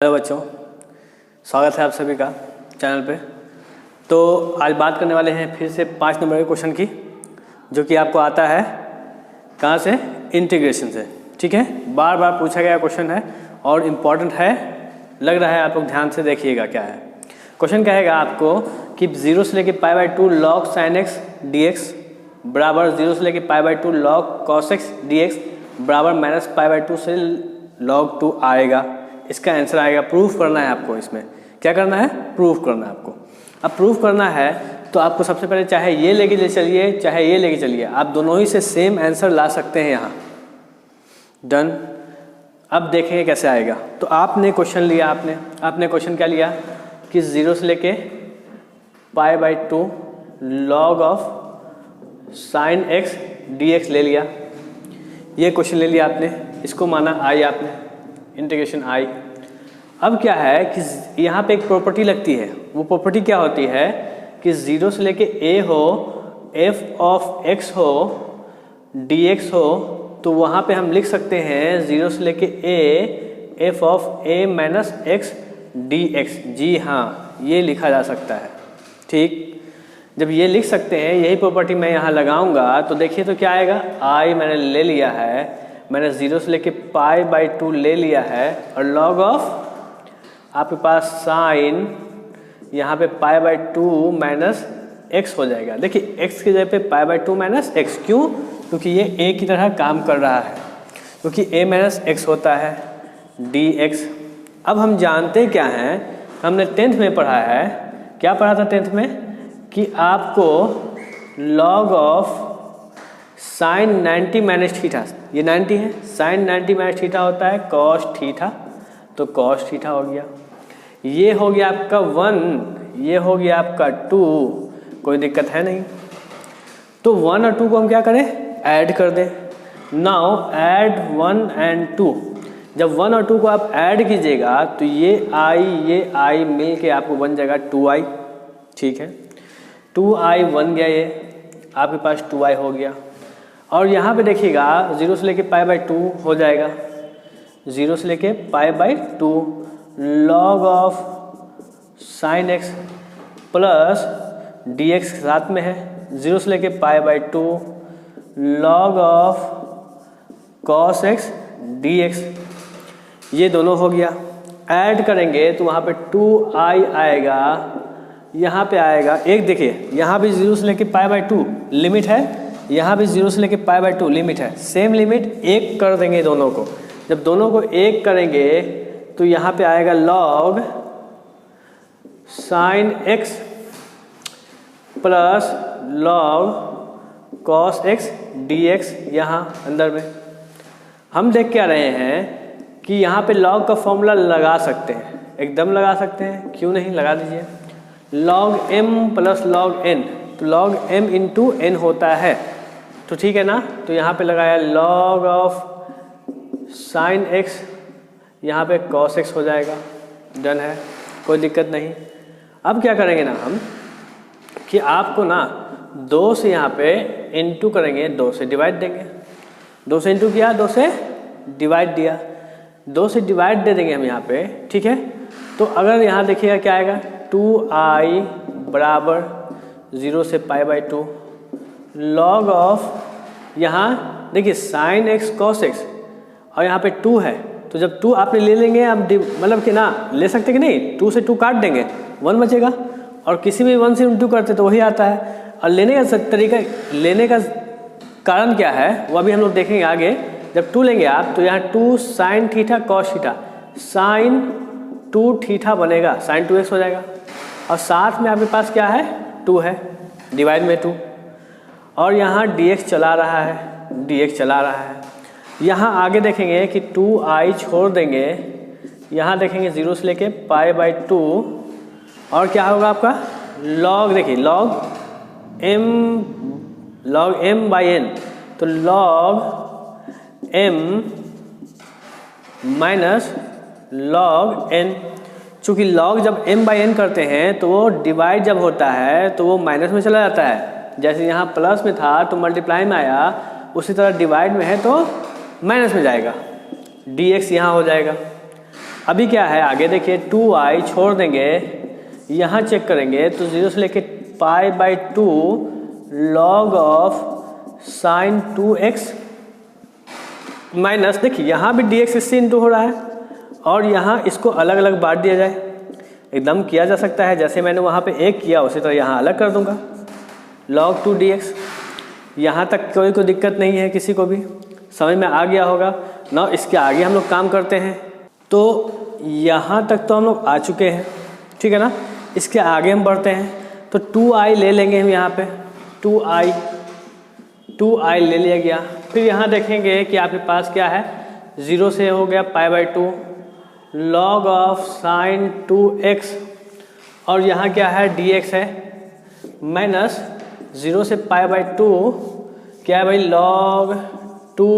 Hello बच्चों, स्वागत है आप सभी का चैनल पे। तो आज बात करने वाले हैं फिर से 5 नंबर के क्वेश्चन की, जो कि आपको आता है कहाँ से, इंटीग्रेशन से। ठीक है, बार बार पूछा गया क्वेश्चन है और इम्पॉर्टेंट है, लग रहा है। आप लोग ध्यान से देखिएगा क्या है क्वेश्चन। कहेगा आपको कि 0 से लेके π/2 log sin x dx बराबर 0 से लेके π/2 log cos x dx बराबर -π/2 से log 2 आएगा। इसका आंसर आएगा। प्रूफ करना है आपको। इसमें क्या करना है? प्रूफ करना है आपको। अब प्रूफ करना है तो आपको सबसे पहले चाहे ये लेके चलिए चाहे ये लेके चलिए, आप दोनों ही से सेम आंसर ला सकते हैं यहाँ। डन। अब देखेंगे कैसे आएगा। तो आपने क्वेश्चन लिया, आपने क्वेश्चन क्या लिया कि 0 से लेके π/2 log of sin x dx ले लिया। ये क्वेश्चन ले लिया आपने, इसको माना i आपने, इंटीग्रेशन i। अब क्या है कि यहाँ पे एक प्रॉपर्टी लगती है। वो प्रॉपर्टी क्या होती है कि 0 से लेके a हो, f ऑफ x हो, dx हो, तो वहाँ पे हम लिख सकते हैं 0 से लेके a f of a minus x dx। जी हाँ, ये लिखा जा सकता है। ठीक, जब ये लिख सकते हैं, यही प्रॉपर्टी मैं यहाँ लगाऊंगा तो देखिए तो क्या आएगा। i मैंने ले लिया है, मैंने 0 से लेके π/2 ले लिया है, और log ऑफ आपके पास साइन यहाँ पे π/2 माइनस x हो जाएगा। देखिए x की जगह पे π/2 माइनस x, क्यों? क्योंकि ये a की तरह काम कर रहा है, क्योंकि a माइनस x होता है dx। अब हम जानते क्या हैं, हमने 10th में पढ़ा है। क्या पढ़ा था 10th में? कि आपको log of sign 90 minus theta, ये 90 है, साइन 90 माइनस थीटा होता है कॉस थीटा, तो कॉस थीटा हो गया। ये हो गया आपका 1, ये हो गया आपका 2, कोई दिक्कत है नहीं। तो 1 और 2 को हम क्या करें? ऐड कर दें। Now add 1 and 2। जब 1 और 2 को आप ऐड कीजिएगा तो ये i मिल के आपको बन जाएगा 2i। ठीक है, 2i बन गया, ये आपके पास 2i हो गया। और यहाँ पे देखिएगा 0 से लेके π/2 हो जाएगा, 0 से लेके π/2 log of sign x plus dx साथ में है, 0 से लेके π/2 log of cos x dx। ये दोनों हो गया। ऐड करेंगे तो वहाँ पे 2i आएगा, यहाँ पे आएगा एक। देखिए यहाँ भी 0 से लेके π/2 लिमिट है, यहाँ भी 0 से लेके π/2 लिमिट है। सेम लिमिट, एक कर देंगे दोनों को। जब दोनों को एक करेंगे तो यहाँ पे आएगा log sine x plus log cos x dx। यहाँ अंदर में हम देख क्या रहे हैं कि यहाँ पे log का फॉर्मूला लगा सकते हैं, एकदम लगा सकते हैं। क्यों नहीं, लगा दीजिए। log m plus log n, तो log m इंटू n होता है, तो ठीक है ना। तो यहाँ पे लगाया log ऑफ साइन x, यहाँ पे cos x हो जाएगा। डन है, कोई दिक्कत नहीं। अब क्या करेंगे ना हम कि आपको ना 2 से यहाँ पे इंटू करेंगे, 2 से डिवाइड देंगे। 2 से इंटू किया, 2 से डिवाइड दिया, 2 से डिवाइड दे देंगे हम यहाँ पे। ठीक है, तो अगर यहाँ देखिएगा क्या आएगा, 2i बराबर 0 से π/2 log ऑफ, यहाँ देखिए साइन x cos x, और यहाँ पे 2 है, तो जब 2 आपने ले लेंगे, आप मतलब कि ना ले सकते कि नहीं, 2 से 2 काट देंगे, 1 बचेगा। और किसी भी 1 से 2 करते तो वही आता है। और लेने का तरीका, लेने का कारण क्या है वो अभी हम लोग देखेंगे आगे। जब 2 लेंगे आप तो यहाँ 2 sine theta cos theta, sine 2 theta बनेगा, साइन 2x हो जाएगा। और साथ में आपके पास क्या है, 2 है, डिवाइड में 2, और यहाँ dx चला रहा है, dx चला रहा है। यहाँ आगे देखेंगे कि 2i छोड़ देंगे, यहाँ देखेंगे 0 से लेके π/2, और क्या होगा आपका log, देखिए log m/n, तो log m minus log n। चूँकि log जब m/n करते हैं तो वो डिवाइड जब होता है तो वो माइनस में चला जाता है। जैसे यहाँ प्लस में था तो मल्टीप्लाई में आया, उसी तरह डिवाइड में है तो माइनस में जाएगा, dx यहाँ हो जाएगा। अभी क्या है आगे देखिए 2i छोड़ देंगे, यहाँ चेक करेंगे तो 0 से लेके π/2 log of sine 2x minus, देखिए यहाँ भी dx इससे इंटू हो रहा है और यहाँ इसको अलग अलग बांट दिया जाए, एकदम किया जा सकता है। जैसे मैंने वहाँ पे एक किया उसी तरह यहाँ अलग कर दूंगा, log 2 dx। यहाँ तक कोई दिक्कत नहीं है, किसी को भी समझ में आ गया होगा ना। इसके आगे हम लोग काम करते हैं, तो यहाँ तक तो हम लोग आ चुके हैं, ठीक है ना। इसके आगे हम बढ़ते हैं तो 2i ले लेंगे हम यहाँ पे, 2i ले लिया गया। फिर यहाँ देखेंगे कि आपके पास क्या है, 0 से हो गया π/2 log ऑफ साइन 2x और यहाँ क्या है dx है, माइनस 0 से π/2 क्या है भाई log 2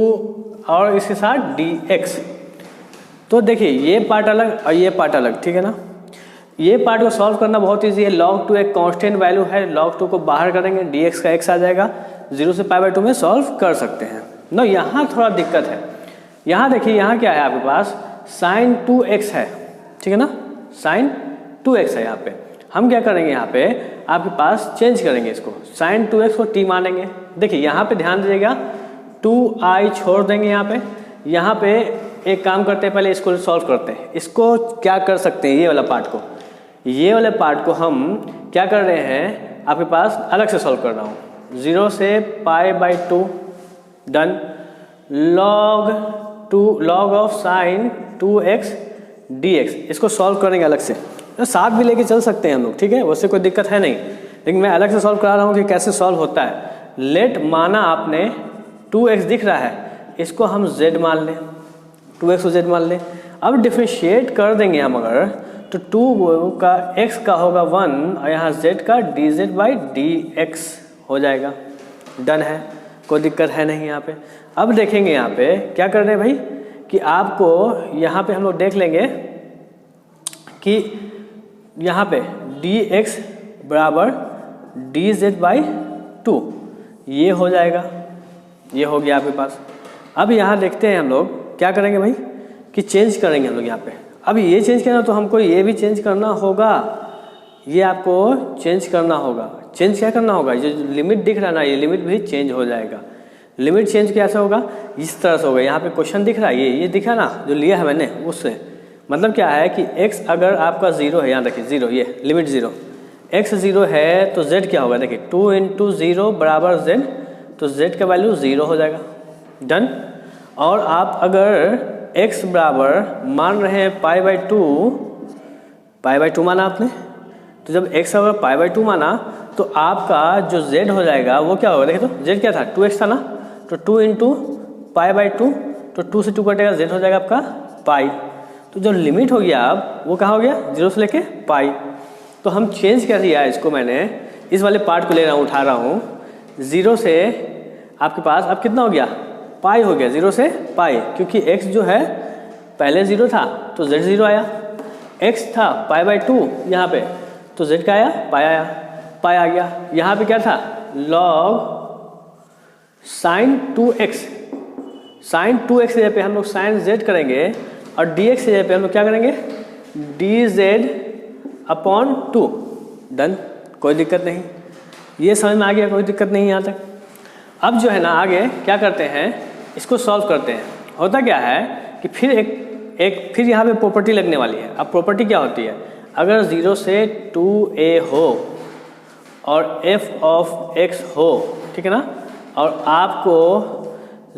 और इसके साथ dx। तो देखिए ये पार्ट अलग और ये पार्ट अलग, ठीक है ना। ये पार्ट को सॉल्व करना बहुत इजी है। log 2 एक कांस्टेंट वैल्यू है, log 2 को बाहर करेंगे, dx का x आ जाएगा, 0 से π/2 में सॉल्व कर सकते हैं ना। यहाँ थोड़ा दिक्कत है, यहाँ देखिए यहाँ क्या है आपके पास साइन 2x है, ठीक है ना, साइन 2x है। यहाँ पे हम क्या करेंगे, यहाँ पे आपके पास चेंज करेंगे इसको, साइन 2x को t मानेंगे। देखिए यहाँ पे ध्यान दीजिएगा, 2i छोड़ देंगे यहाँ पे एक काम करते हैं, पहले इसको सॉल्व करते हैं। इसको क्या कर सकते हैं, ये वाले पार्ट को हम क्या कर रहे हैं, आपके पास अलग से सॉल्व कर रहा हूँ। 0 से π/2 डन, log of sine 2x dx, इसको सॉल्व करेंगे अलग से। तो साथ भी लेके चल सकते हैं हम लोग, ठीक है, उससे कोई दिक्कत है नहीं, लेकिन मैं अलग से सॉल्व करा रहा हूँ कि कैसे सॉल्व होता है। लेट माना आपने 2x दिख रहा है, इसको हम z मान लें, 2x को z मान लें। अब डिफ्रेंशिएट कर देंगे हम अगर, तो 2 का x का होगा 1 और यहाँ z का dz/dx हो जाएगा। डन है, कोई दिक्कत है नहीं यहाँ पे। अब देखेंगे यहाँ पे क्या कर रहे हैं भाई, कि आपको यहाँ पे हम लोग देख लेंगे कि यहाँ पे dx बराबर dz/2 ये हो जाएगा, ये हो गया आपके पास। अब यहाँ देखते हैं हम लोग क्या करेंगे भाई, कि चेंज करेंगे हम लोग यहाँ पे। अब ये चेंज करना तो हमको ये भी चेंज करना होगा, ये आपको चेंज करना होगा। चेंज क्या करना होगा, जो लिमिट दिख रहा है ना, ये लिमिट भी चेंज हो जाएगा। लिमिट चेंज कैसे होगा, इस तरह से होगा। यहाँ पे क्वेश्चन दिख रहा है, ये दिखा ना जो लिया है मैंने, उससे मतलब क्या है कि x अगर आपका 0 है, यहाँ देखिए 0, ये लिमिट 0, x 0 है तो z क्या होगा, देखिए 2 × 0 बराबर z, तो z का वैल्यू 0 हो जाएगा। डन। और आप अगर x बराबर मान रहे हैं π/2 माना आपने, तो जब x अगर π/2 माना तो आपका जो z हो जाएगा वो क्या होगा, देखिए तो z क्या था, 2x था ना, तो 2 × π/2, तो 2 से 2 कटेगा, z हो जाएगा आपका पाई। तो जो लिमिट हो गया अब वो कहाँ हो गया, 0 से लेके पाई। तो हम चेंज कर दिया इसको, मैंने इस वाले पार्ट को ले रहा हूँ, उठा रहा हूँ, 0 से आपके पास अब कितना हो गया, पाई हो गया, 0 से पाई, क्योंकि x जो है पहले 0 था तो z 0 आया, x था π/2 यहाँ पे, तो z का आया, पाई आ गया। यहाँ पे क्या था, log sign 2x, sign 2x की जगह पे हम लोग साइन z करेंगे और dx की जगह पे हम लोग क्या करेंगे, dz/2। डन, कोई दिक्कत नहीं, ये समझ में आ गया, कोई दिक्कत नहीं यहाँ तक। अब जो है ना आगे क्या करते हैं, इसको सॉल्व करते हैं। होता क्या है कि फिर यहाँ पे प्रॉपर्टी लगने वाली है। अब प्रॉपर्टी क्या होती है, अगर 0 से 2a हो और f ऑफ x हो, ठीक है ना, और आपको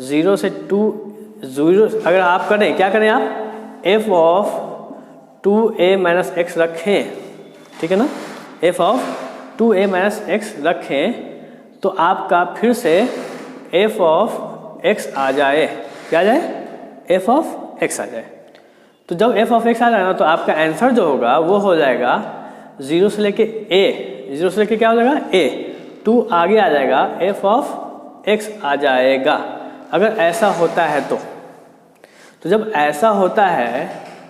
0 से 0 अगर आप करें, क्या करें आप, f of 2a minus x रखें, ठीक है ना, f of 2a minus x रखें, तो आपका फिर से f ऑफ x आ जाए, क्या आ जाए, f ऑफ x आ जाए। तो जब f ऑफ x आ जाएगा तो आपका आंसर जो होगा वो हो जाएगा 0 से लेके a, 0 से लेके क्या हो जाएगा a, 2 आगे आ जाएगा, f ऑफ x आ जाएगा। अगर ऐसा होता है तो जब ऐसा होता है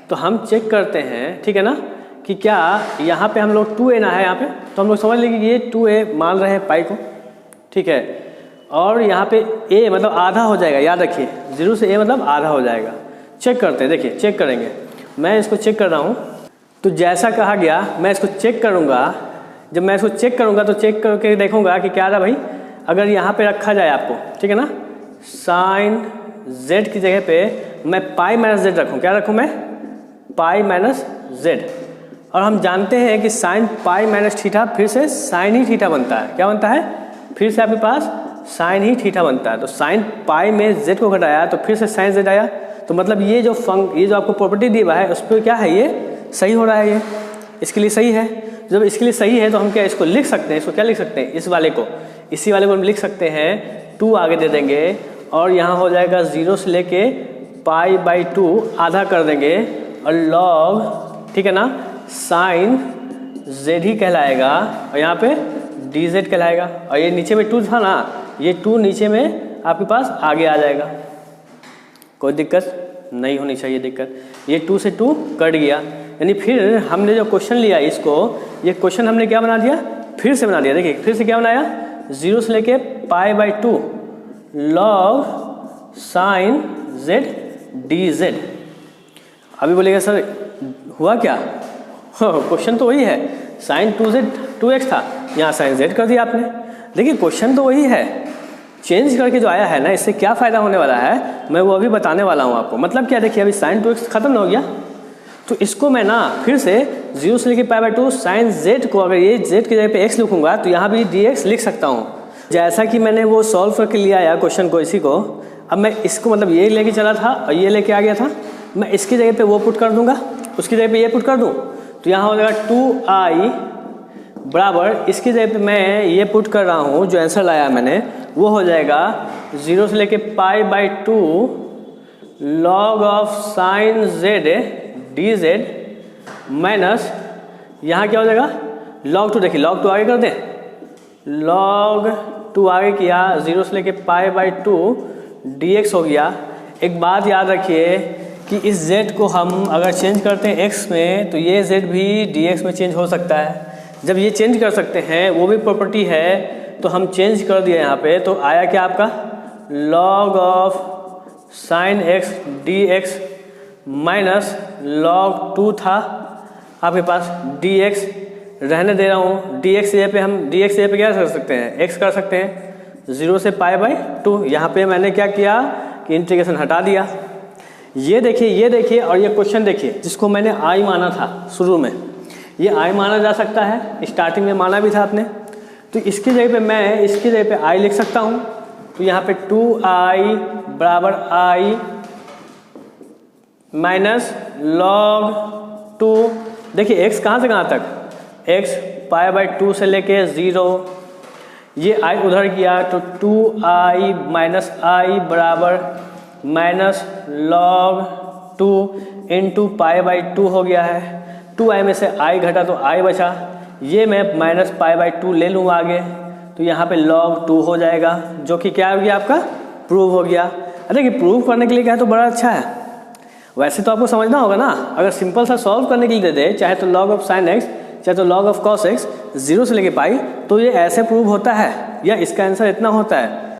तो हम चेक करते हैं, ठीक है ना, कि क्या यहाँ पे हम लोग 2a ना है यहाँ पे, तो हम लोग समझ लेंगे कि ये 2a मान रहे हैं पाई को, ठीक है, और यहाँ पे a मतलब आधा हो जाएगा, याद रखिए 0 से a मतलब आधा हो जाएगा। चेक करते हैं, देखिए चेक करेंगे, मैं इसको चेक कर रहा हूँ, तो जैसा कहा गया मैं इसको चेक करूँगा। जब मैं इसको चेक करूँगा तो चेक करके देखूँगा कि क्या रहा भाई, अगर यहाँ पे रखा जाए आपको, ठीक है ना, साइन z की जगह पे मैं पाई माइनस जेड रखूँ। क्या रखूँ मैं? Pi minus Z. और हम जानते हैं कि साइन पाई माइनस थीटा फिर से साइन ही थीटा बनता है। क्या बनता है? फिर से आपके पास साइन ही थीटा बनता है। तो साइन पाई में जेड को घटाया तो फिर से साइन जेड आया। तो मतलब ये जो आपको प्रॉपर्टी दी हुआ है उस पर क्या है, ये सही हो रहा है, ये इसके लिए सही है। जब इसके लिए सही है तो हम क्या इसको लिख सकते हैं, इसको क्या लिख सकते हैं, इस वाले को, इसी वाले को हम लिख सकते हैं 2 आगे दे देंगे और यहाँ हो जाएगा 0 से लेके पाई बाई 2 आधा कर देंगे और लॉग, ठीक है ना, साइन जेड ही कहलाएगा और यहाँ पे डी जेड कहलाएगा। और ये नीचे में 2 था ना, ये 2 नीचे में आपके पास आगे आ जाएगा। कोई दिक्कत नहीं होनी चाहिए दिक्कत। ये 2 से 2 कट गया, यानी फिर हमने जो क्वेश्चन लिया इसको, ये क्वेश्चन हमने क्या बना दिया, फिर से बना दिया। देखिए फिर से क्या बनाया, 0 से लेके pi by 2 log sign Z D Z. अभी बोलेगा सर हुआ क्या, क्वेश्चन तो वही है, साइन 2x था, यहाँ साइन z कर दिया आपने। देखिए क्वेश्चन तो वही है, चेंज करके जो आया है ना, इससे क्या फ़ायदा होने वाला है मैं वो अभी बताने वाला हूँ आपको। मतलब क्या, देखिए अभी साइन 2x खत्म हो गया, तो इसको मैं ना फिर से 0 से लेके पाई बाई 2 साइन z को, अगर ये z की जगह पे x लिखूँगा तो यहाँ भी dx लिख सकता हूँ। जैसा कि मैंने वो सॉल्व करके लिया या क्वेश्चन को, इसी को अब मैं इसको मतलब ये लेके चला था और ये लेके आ गया था, मैं इसकी जगह पे वो पुट कर दूंगा, उसकी जगह पे ये पुट कर दूं, तो यहाँ हो जाएगा 2i बराबर, इसकी जगह पे मैं ये पुट कर रहा हूँ, जो आंसर लाया मैंने वो हो जाएगा 0 से लेके pi by 2 log of sine Z D Z minus, यहाँ क्या हो जाएगा log 2। देखिए log 2 आगे कर दें, log 2 आगे किया, 0 से लेके पाई बाई 2 dx हो गया। एक बात याद रखिए कि इस z को हम अगर चेंज करते हैं x में तो ये z भी dx में चेंज हो सकता है। जब ये चेंज कर सकते हैं, वो भी प्रॉपर्टी है, तो हम चेंज कर दिए यहाँ पे, तो आया क्या आपका log of sign x dx minus log 2 था आपके पास dx, रहने दे रहा हूँ dx से पे, हम dx से पे क्या कर सकते हैं, x कर सकते हैं 0 से पाई बाई 2। यहाँ पे मैंने क्या किया कि इंटीग्रेशन हटा दिया। ये देखिए और ये क्वेश्चन देखिए, जिसको मैंने i माना था शुरू में, ये i माना जा सकता है, स्टार्टिंग में माना भी था आपने, तो इसकी जगह पे मैं इसकी जगह पे i लिख सकता हूँ। तो यहाँ पे 2i बराबर i माइनस log 2, देखिए x कहाँ से कहाँ तक, x पाई बाई 2 से लेके 0, ये i उधर गया तो 2i माइनस i बराबर minus log 2 into pi by 2 हो गया है। 2i में से i घटा तो i बचा, ये मैं माइनस पाई बाई 2 ले लूँगा आगे, तो यहाँ पे log 2 हो जाएगा, जो कि क्या हो गया आपका, प्रूव हो गया। अरे कि प्रूव करने के लिए क्या है तो बड़ा अच्छा है। वैसे तो आपको समझना होगा ना, अगर सिंपल सा सॉल्व करने के लिए दे दे, चाहे तो log ऑफ साइन x चाहे तो log ऑफ cos x 0 से लेके पाई, तो ये ऐसे प्रूव होता है या इसका आंसर इतना होता है।